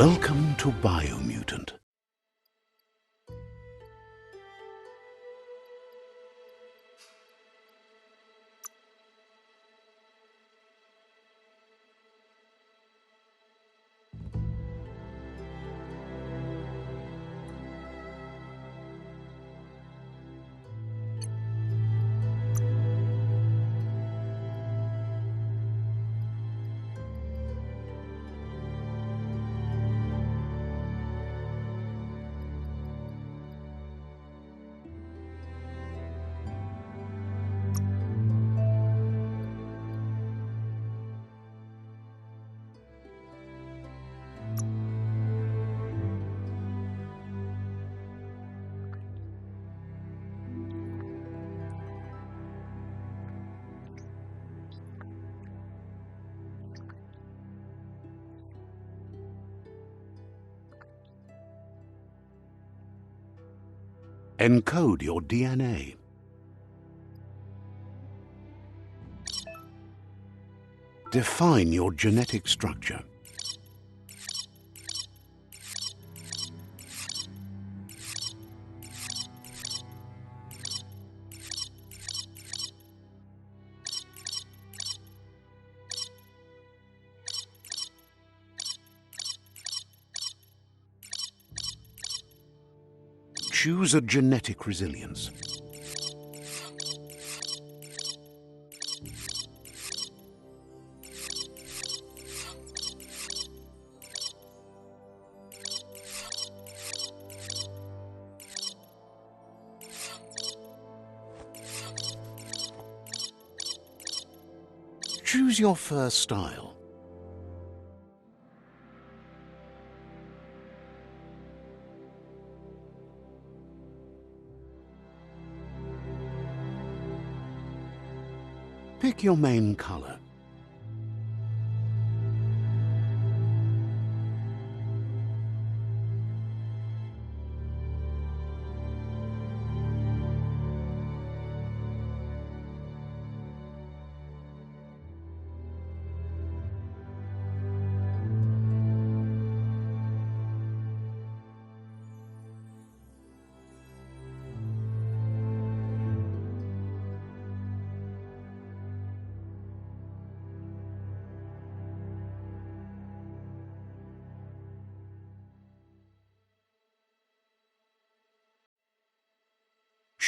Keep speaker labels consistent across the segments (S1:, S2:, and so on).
S1: Welcome to Biomutant. Encode your DNA. Define your genetic structure. Choose a genetic resilience. Choose your first style. Pick your main color.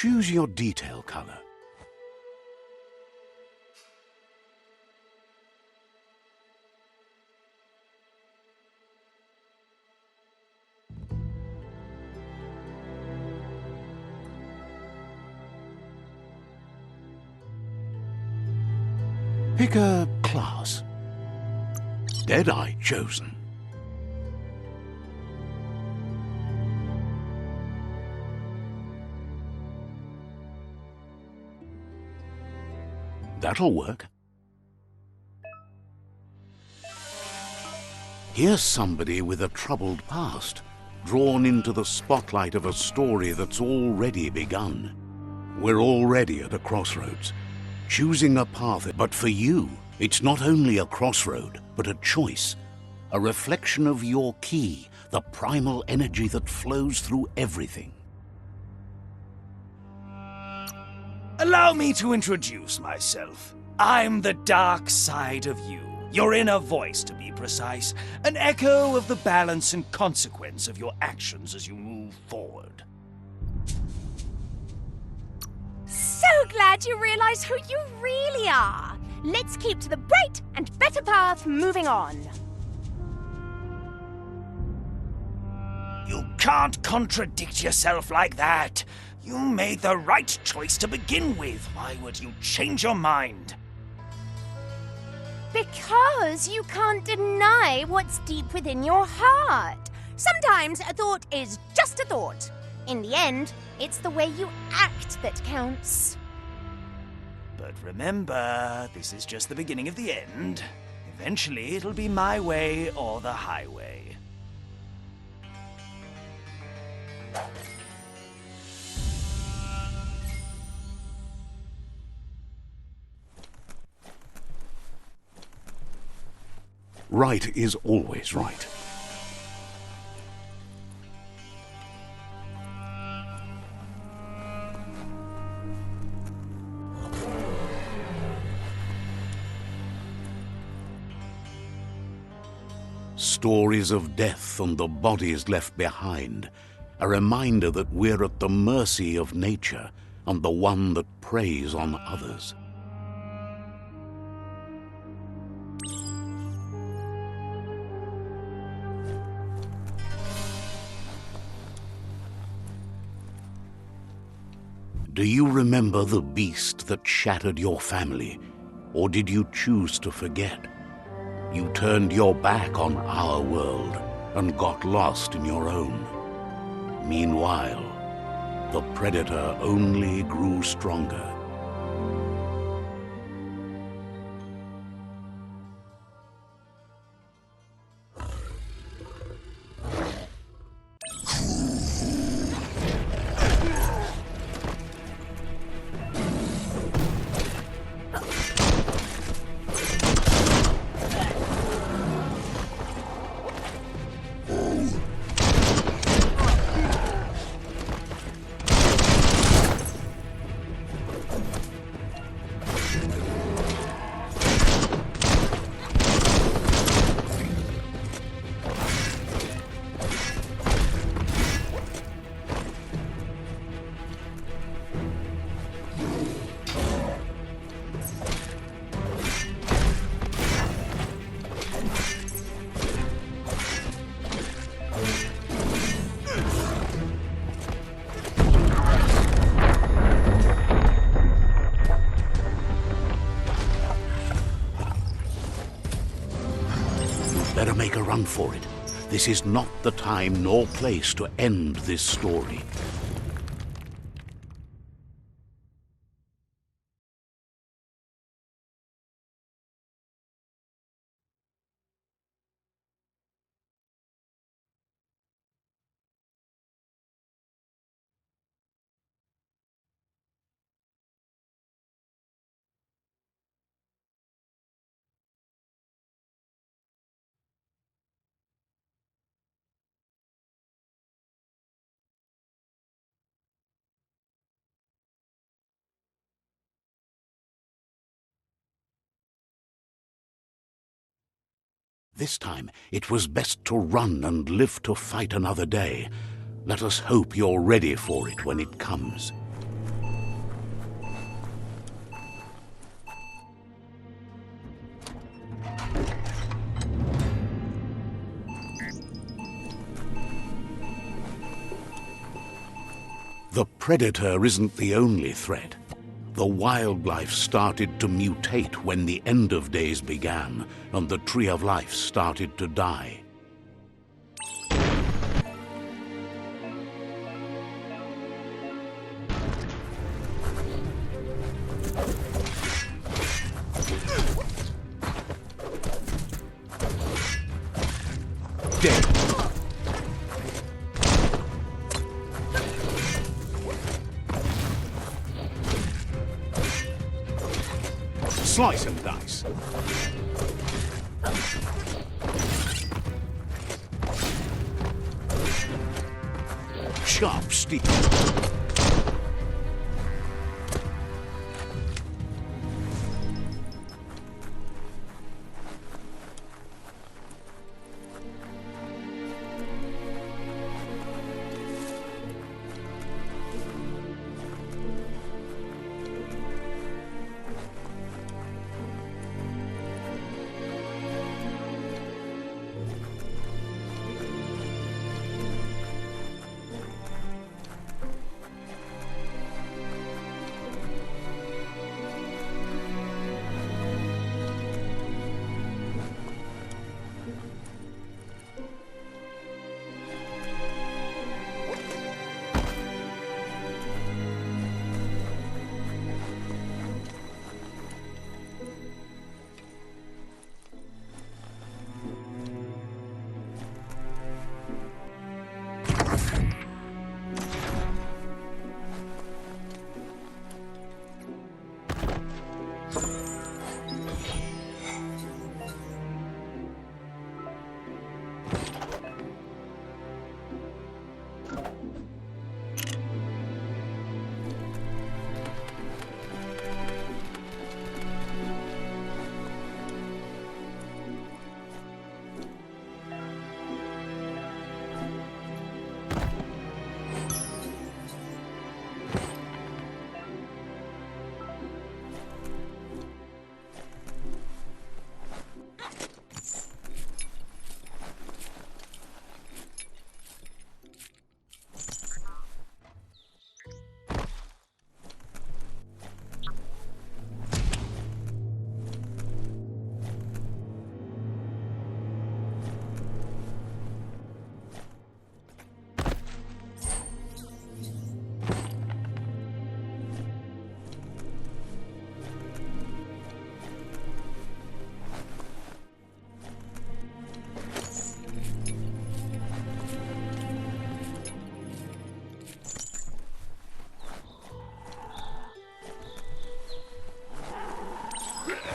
S1: Choose your detail color. Pick a class. Deadeye chosen. That'll work. Here's somebody with a troubled past, drawn into the spotlight of a story that's already begun. We're already at a crossroads, choosing a path. But for you, it's not only a crossroad, but a choice, a reflection of your key, the primal energy that flows through everything.
S2: Allow me to introduce myself. I'm the dark side of you. Your inner voice, to be precise. An echo of the balance and consequence of your actions as you move forward.
S3: So glad you realize who you really are. Let's keep to the bright and better path moving on.
S2: You can't contradict yourself like that. You made the right choice to begin with. Why would you change your mind?
S3: Because you can't deny what's deep within your heart. Sometimes a thought is just a thought. In the end, it's the way you act that counts.
S2: But remember, this is just the beginning of the end. Eventually, it'll be my way or the highway.
S1: Right is always right. Stories of death and the bodies left behind, a reminder that we're at the mercy of nature and the one that preys on others. Do you remember the beast that shattered your family, or did you choose to forget? You turned your back on our world and got lost in your own. Meanwhile, the predator only grew stronger. Better make a run for it. This is not the time nor place to end this story. This time, it was best to run and live to fight another day. Let us hope you're ready for it when it comes. The predator isn't the only threat. The wildlife started to mutate when the end of days began, and the tree of life started to die. Dead. Slice and dice. Sharp steel.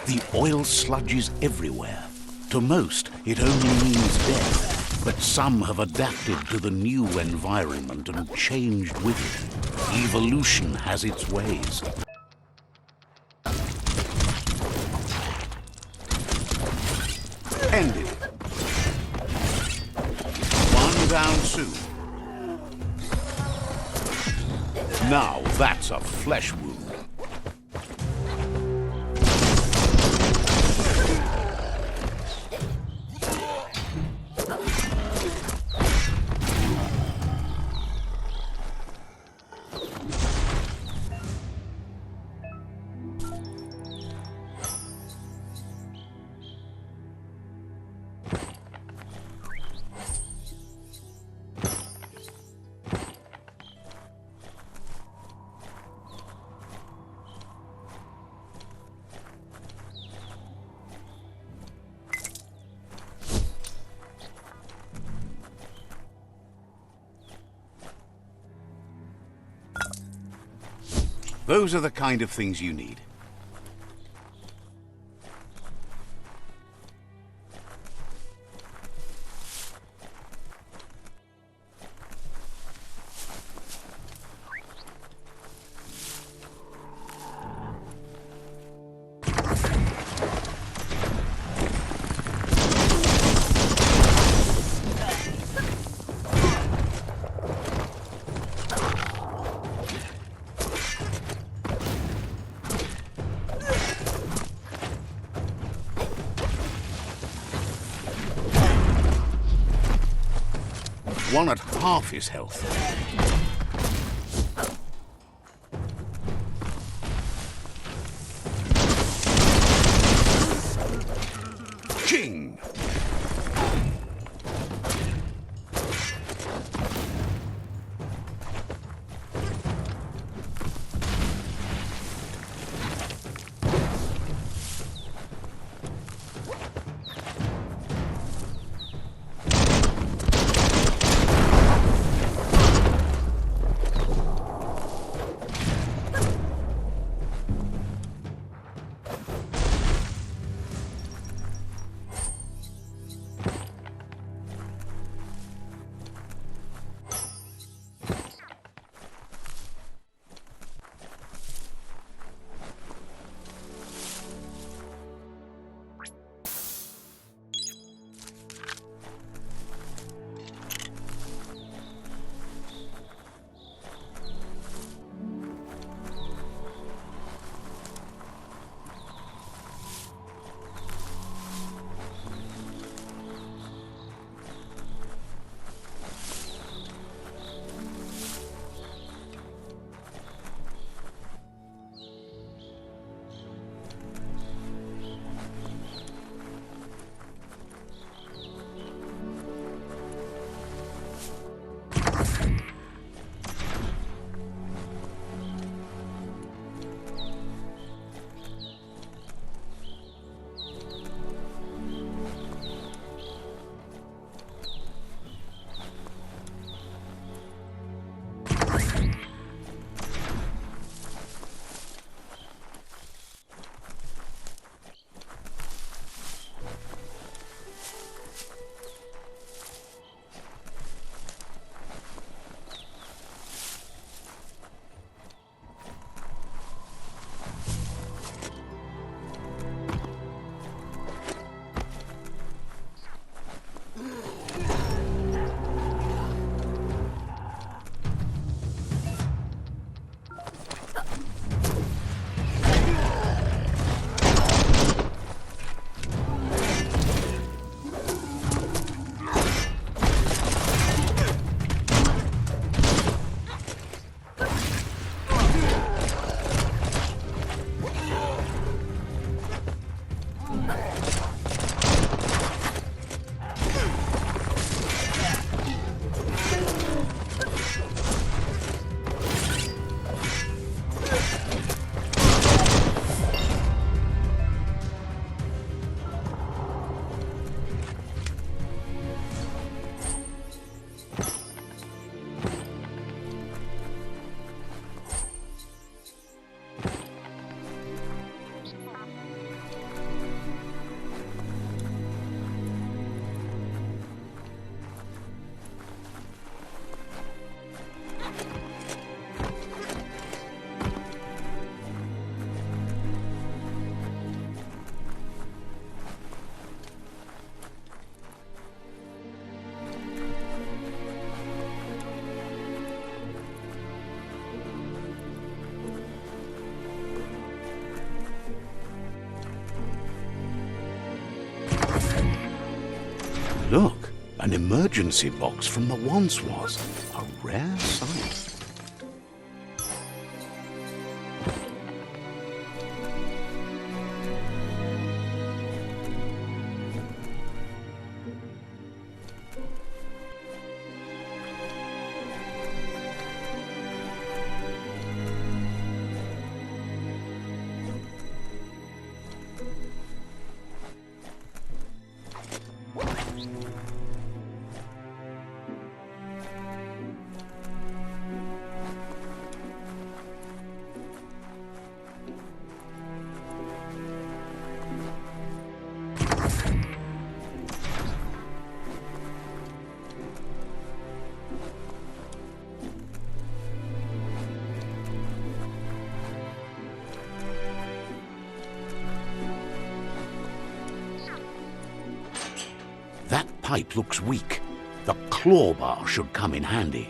S1: The oil sludges everywhere. To most, it only means death, but some have adapted to the new environment and changed with it. Evolution has its ways. Ended. One down soon. Now that's a flesh wound. Those are the kind of things you need. One at half his health. King! Look, an emergency box from the once was. A rare sight. That pipe looks weak. The claw bar should come in handy.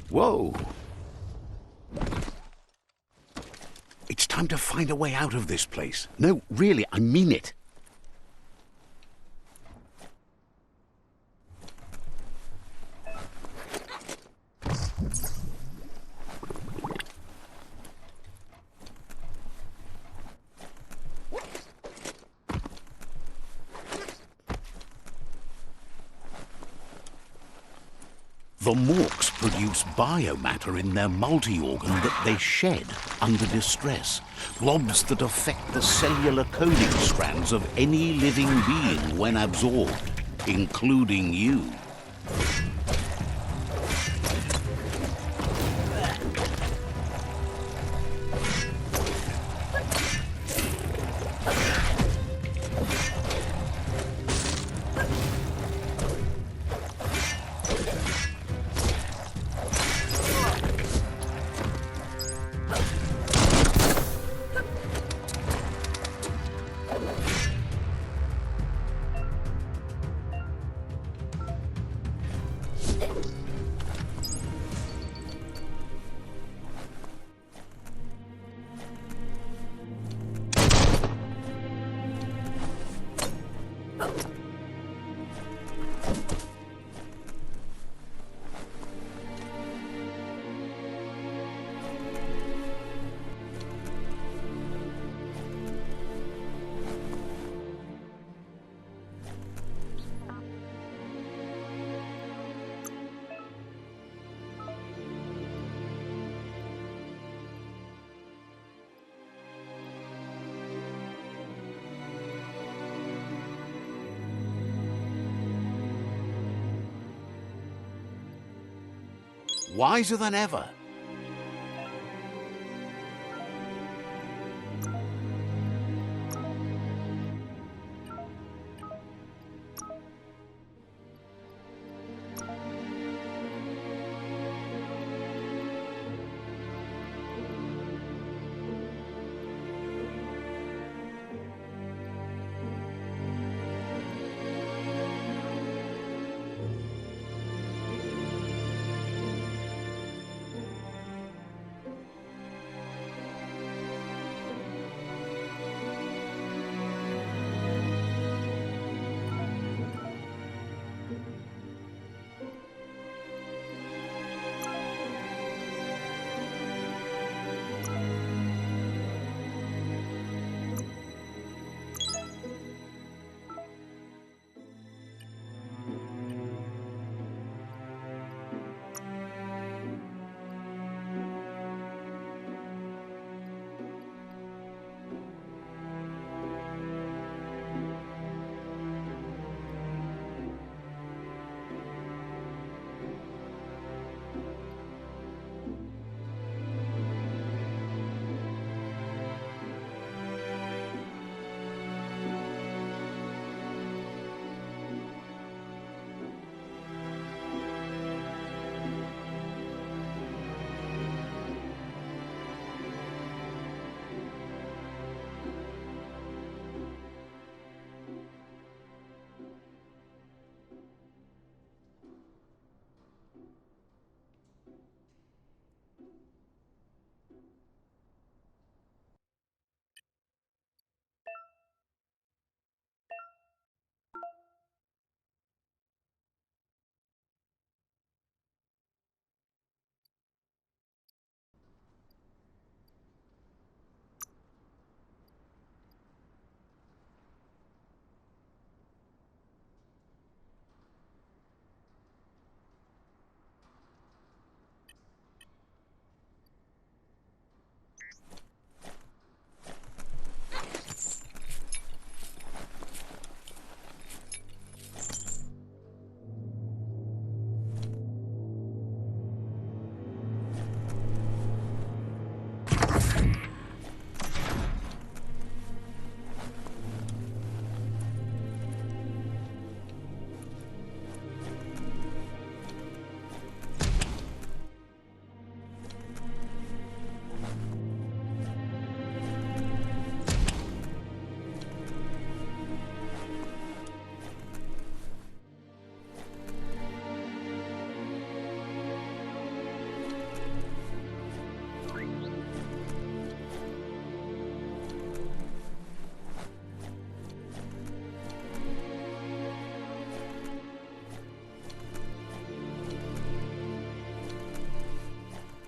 S1: Whoa! It's time to find a way out of this place. No, really, I mean it. The MORKS produce biomatter in their multi-organ that they shed under distress. Blobs that affect the cellular coding strands of any living being when absorbed, including you. Wiser than ever.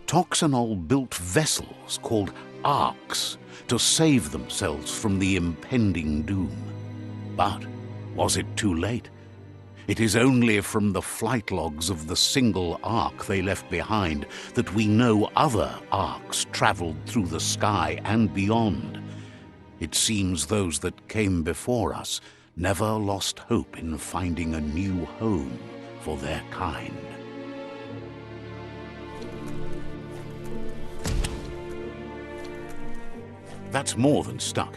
S1: Toxanol built vessels called arks to save themselves from the impending doom. But was it too late? It is only from the flight logs of the single ark they left behind that we know other arks traveled through the sky and beyond. It seems those that came before us never lost hope in finding a new home for their kind. That's more than stuck.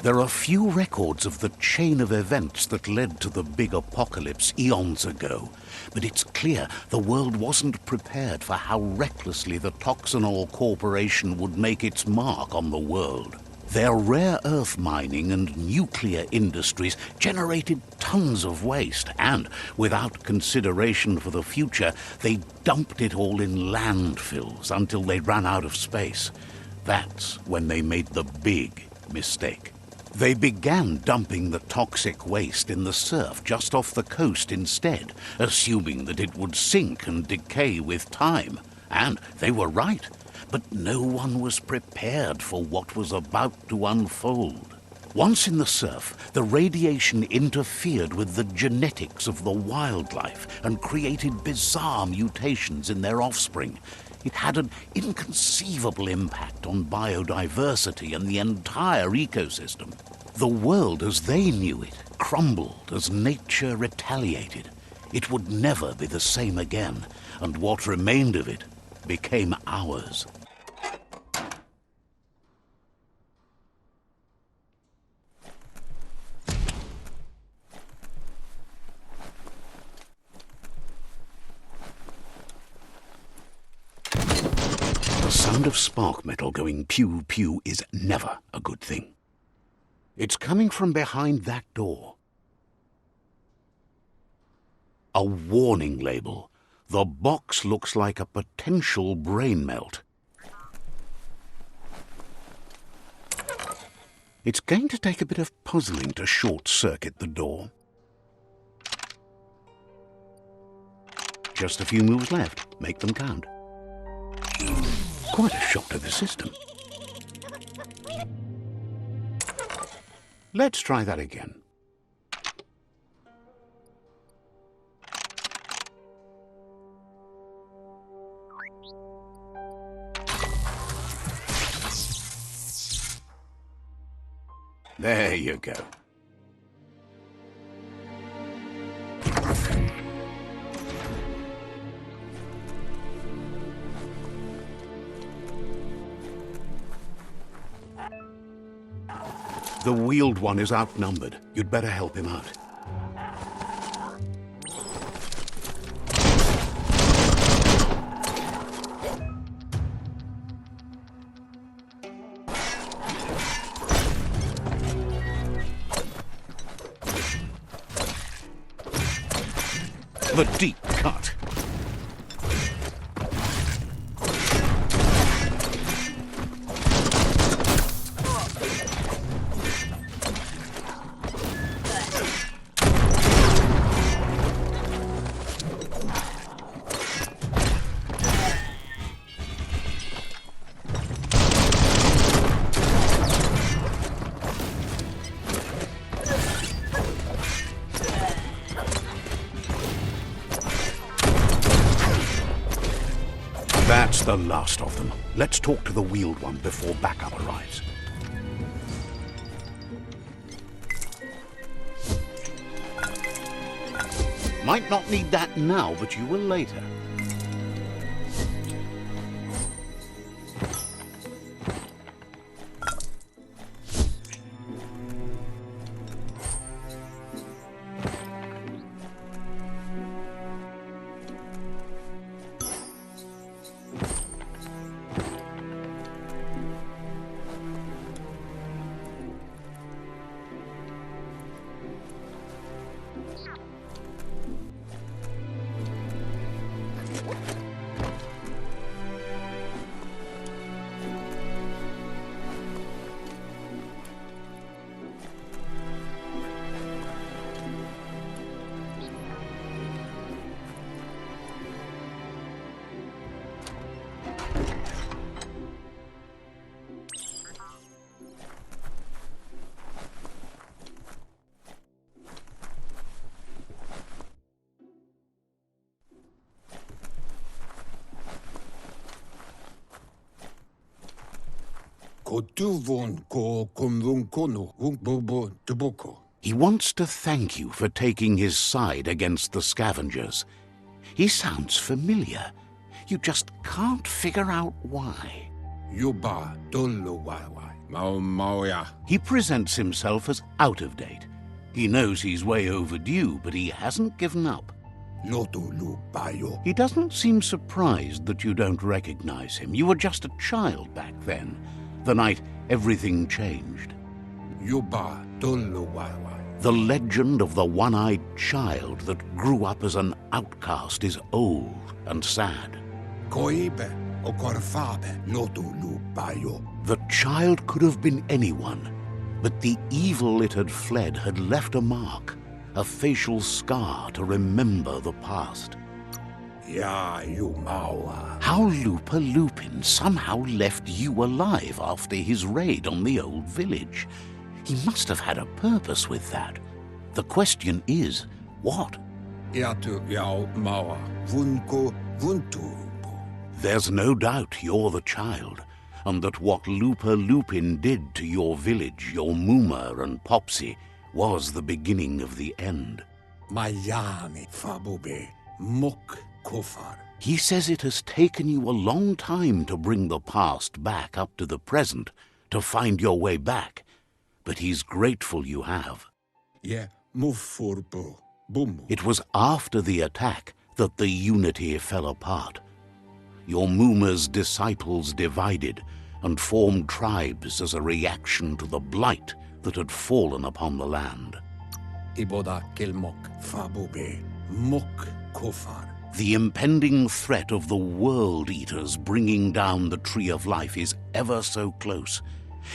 S1: There are few records of the chain of events that led to the big apocalypse eons ago, but it's clear the world wasn't prepared for how recklessly the Toxanol Corporation would make its mark on the world. Their rare earth mining and nuclear industries generated tons of waste, and, without consideration for the future, they dumped it all in landfills until they ran out of space. That's when they made the big mistake. They began dumping the toxic waste in the surf just off the coast instead, assuming that it would sink and decay with time. And they were right, but no one was prepared for what was about to unfold. Once in the surf, the radiation interfered with the genetics of the wildlife and created bizarre mutations in their offspring. It had an inconceivable impact on biodiversity and the entire ecosystem. The world as they knew it crumbled as nature retaliated. It would never be the same again, and what remained of it became ours. The sound of spark metal going pew-pew is never a good thing. It's coming from behind that door. A warning label. The box looks like a potential brain melt. It's going to take a bit of puzzling to short-circuit the door. Just a few moves left. Make them count. Quite a shock to the system. Let's try that again. There you go. The wheeled one is outnumbered. You'd better help him out. The deep cut. That's the last of them. Let's talk to the wheeled one before backup arrives. Might not need that now, but you will later. He wants to thank you for taking his side against the scavengers. He sounds familiar. You just can't figure out why. He presents himself as out of date. He knows he's way overdue, but he hasn't given up. He doesn't seem surprised that you don't recognize him. You were just a child back then, the night everything changed. The legend of the one-eyed child that grew up as an outcast is old and sad. The child could have been anyone, but the evil it had fled had left a mark, a facial scar to remember the past. How LUPA-LUPIN somehow left you alive after his raid on the old village. He must have had a purpose with that. The question is, what? There's no doubt you're the child, and that what LUPA-LUPIN did to your village, your Muma and Popsy, was the beginning of the end. He says it has taken you a long time to bring the past back up to the present, to find your way back, but he's grateful you have. It was after the attack that the unity fell apart. Your Muma's disciples divided and formed tribes as a reaction to the blight that had fallen upon the land. The impending threat of the World Eaters bringing down the Tree of Life is ever so close.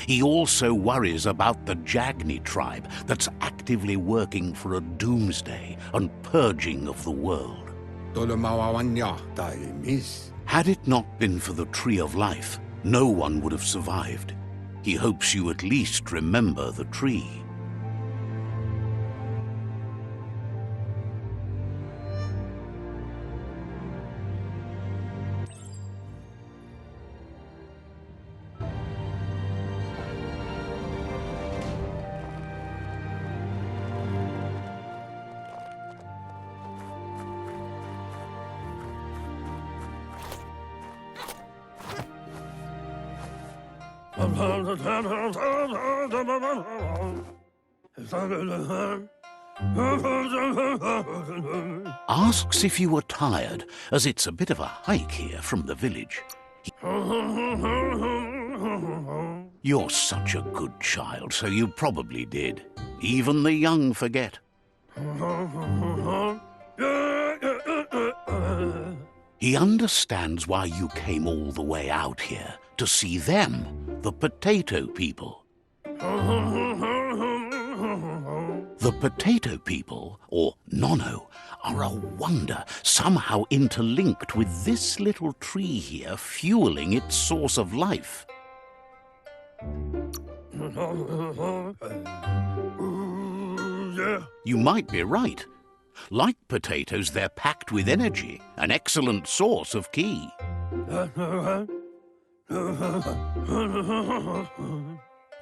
S1: He also worries about the Jagni tribe that's actively working for a doomsday and purging of the world. Had it not been for the Tree of Life, no one would have survived. He hopes you at least remember the tree. Asks if you were tired, as it's a bit of a hike here from the village. You're such a good child, so you probably did. Even the young forget. He understands why you came all the way out here, to see them, the potato people. The potato people, or Nono, are a wonder, somehow interlinked with this little tree here, fueling its source of life. You might be right. Like potatoes, they're packed with energy, an excellent source of ki.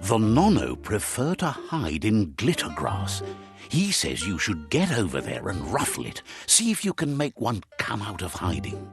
S1: The Nono prefer to hide in glittergrass. He says you should get over there and ruffle it. See if you can make one come out of hiding.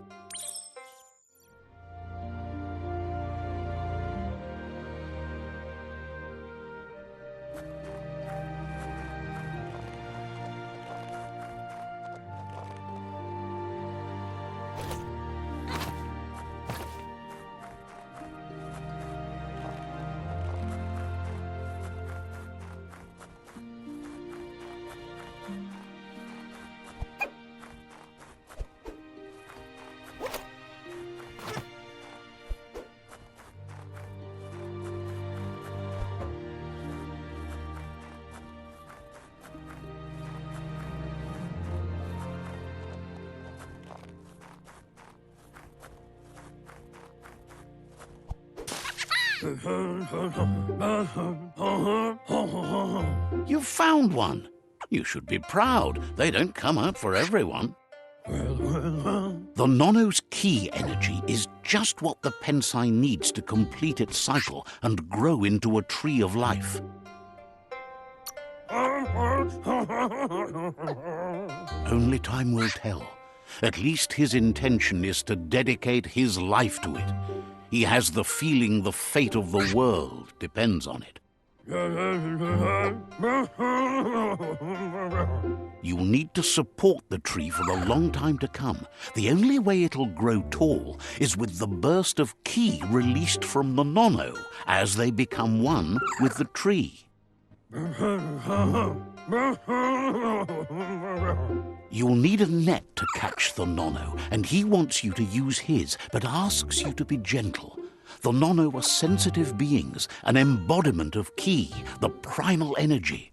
S1: You've found one. You should be proud. They don't come out for everyone. The Nono's key energy is just what the Pensai needs to complete its cycle and grow into a tree of life. Only time will tell. At least his intention is to dedicate his life to it. He has the feeling the fate of the world depends on it. You'll need to support the tree for a long time to come. The only way it'll grow tall is with the burst of ki released from the Nono as they become one with the tree. You'll need a net to catch the Nono, and he wants you to use his, but asks you to be gentle. The Nono are sensitive beings, an embodiment of ki, the primal energy.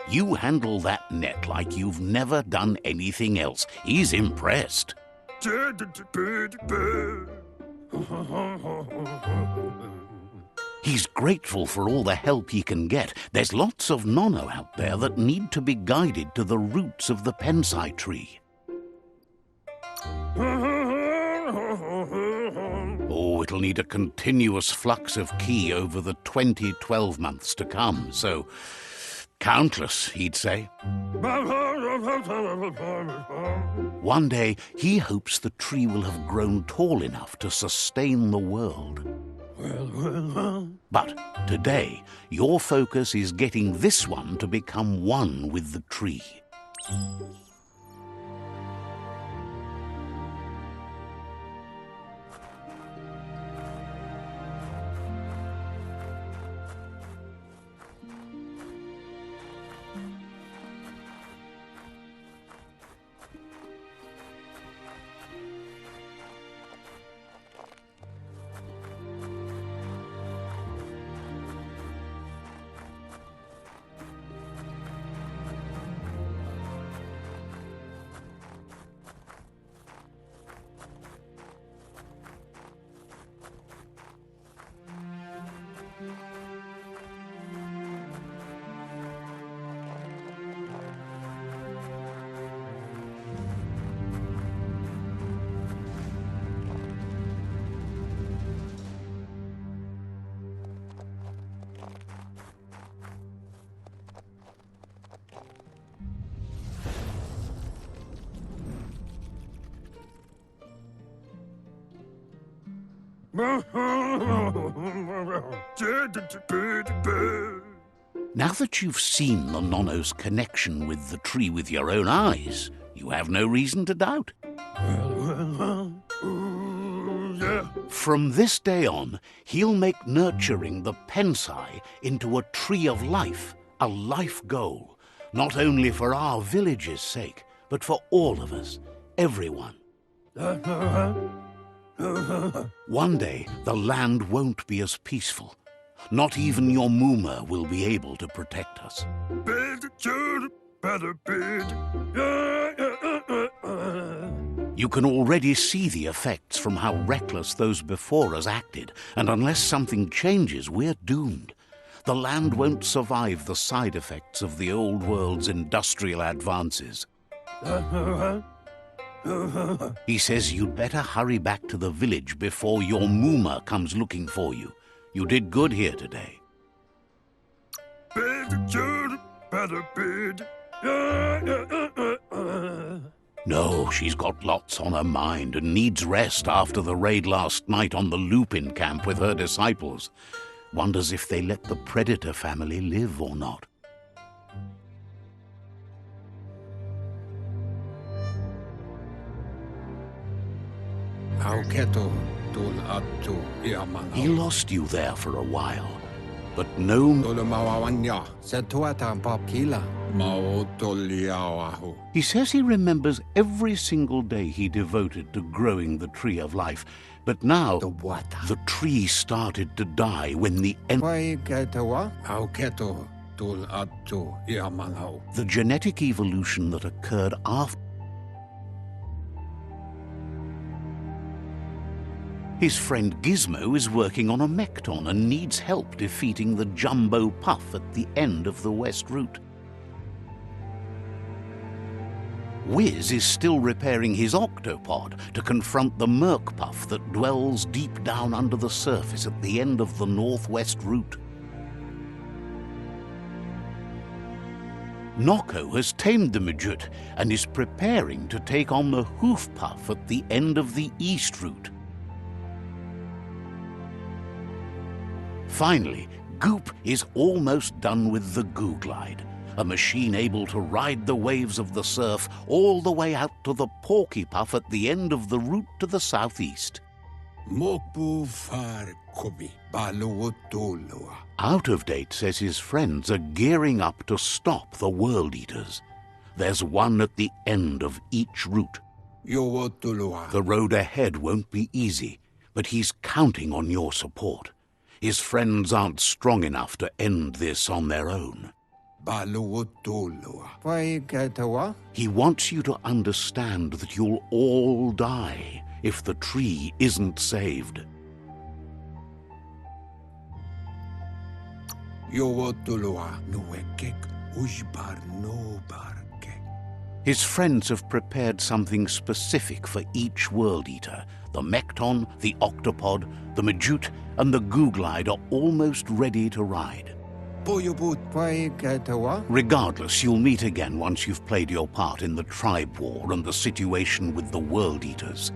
S1: You handle that net like you've never done anything else. He's impressed. He's grateful for all the help he can get. There's lots of Nono out there that need to be guided to the roots of the Pensai tree. Oh, it'll need a continuous flux of ki over the 12 months to come, so countless, he'd say. One day, he hopes the tree will have grown tall enough to sustain the world. But today, your focus is getting this one to become one with the tree. Now that you've seen the Nono's connection with the tree with your own eyes, you have no reason to doubt. From this day on, he'll make nurturing the Pensai into a tree of life, a life goal, not only for our village's sake, but for all of us. everyone. One day, the land won't be as peaceful. Not even your Moomer will be able to protect us. You can already see the effects from how reckless those before us acted, and unless something changes, we're doomed. The land won't survive the side effects of the old world's industrial advances. He says you'd better hurry back to the village before your Moomer comes looking for you. You did good here today. No, she's got lots on her mind and needs rest after the raid last night on the Lupin camp with her disciples. Wonders if they let the Predator family live or not. He lost you there for a while, but no... He says he remembers every single day he devoted to growing the Tree of Life, but now the tree started to die when the genetic evolution that occurred after... His friend Gizmo is working on a Mekton and needs help defeating the Jumbo Puff at the end of the West Route. Wiz is still repairing his Octopod to confront the Merc Puff that dwells deep down under the surface at the end of the Northwest Route. Nocco has tamed the Midget and is preparing to take on the Hoof Puff at the end of the East Route. Finally, Goop is almost done with the Goo Glide, a machine able to ride the waves of the surf all the way out to the Porky Puff at the end of the route to the southeast. Out of Date says his friends are gearing up to stop the World Eaters. There's one at the end of each route. The road ahead won't be easy, but he's counting on your support. His friends aren't strong enough to end this on their own. He wants you to understand that you'll all die if the tree isn't saved. His friends have prepared something specific for each World Eater. The Mekton, the Octopod, the Majute, and the Goo Glide are almost ready to ride. Regardless, you'll meet again once you've played your part in the tribe war and the situation with the World Eaters.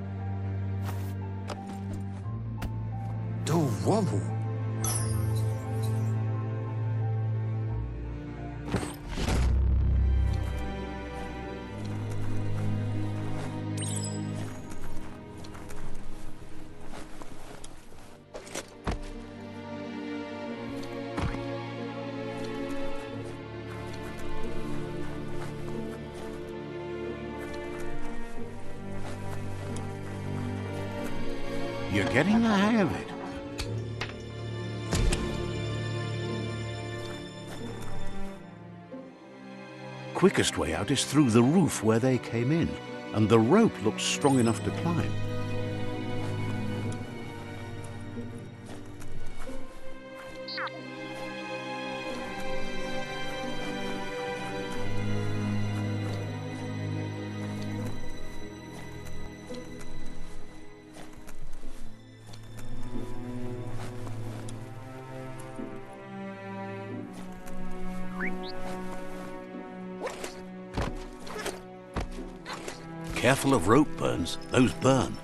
S1: You're getting the hang of it. Quickest way out is through the roof where they came in, and the rope looks strong enough to climb. Careful of rope burns, those burn.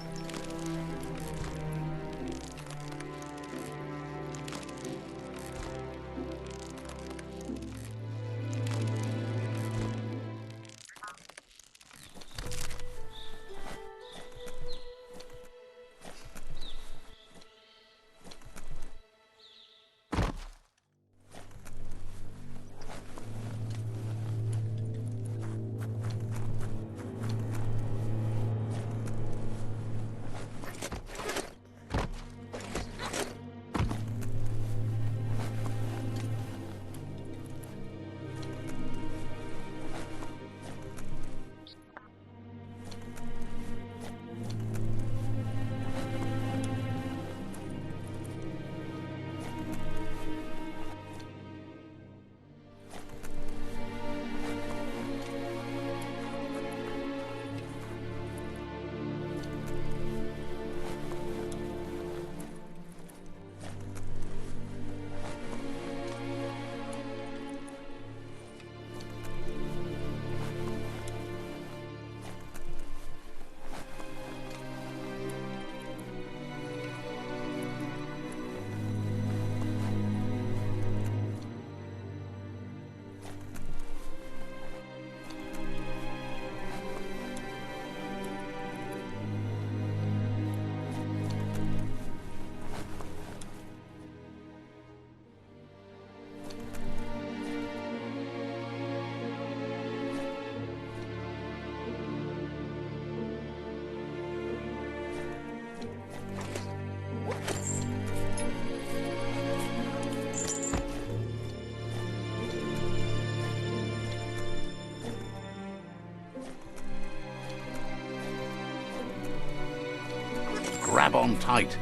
S1: on tight.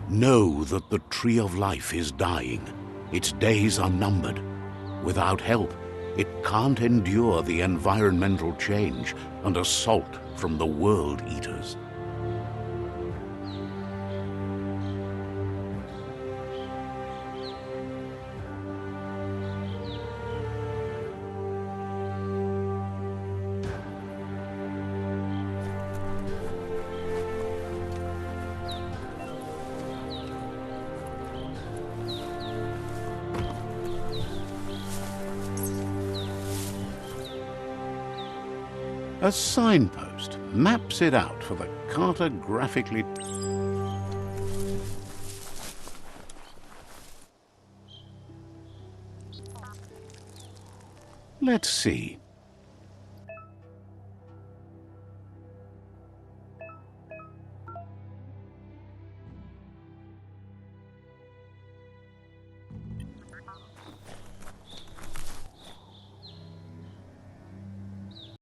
S1: Know that the Tree of Life is dying. Its days are numbered. Without help, it can't endure the environmental change and assault from the World Eaters. A signpost maps it out for the cartographically... Let's see.